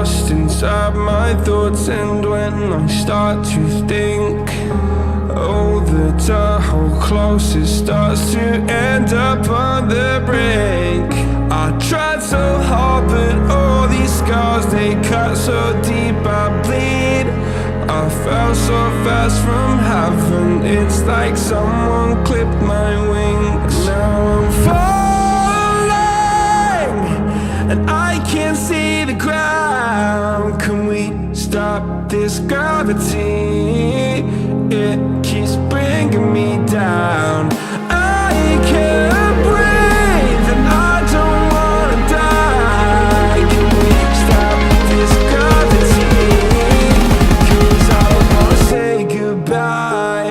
lost inside my thoughts, and when I start to think, oh, the door close, it starts to end up on the brink. I tried so hard, but all these scars, they cut so deep, I bleed. I fell so fast from heaven, it's like someone clipped my wings. Now I'm falling, and I can't see the ground. Can we stop this gravity? It keeps bringing me down. I can't breathe, and I don't wanna die. Can we stop this gravity? 'Cause I wanna say goodbye.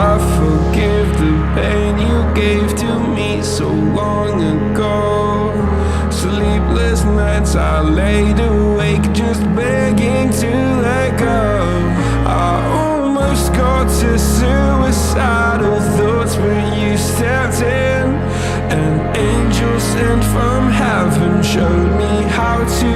I forgive the pain you gave to me so long ago. Sleepless nights I laid awake just begging to let go. I almost got to suicidal thoughts, but you stepped in. An angel sent from heaven showed me how to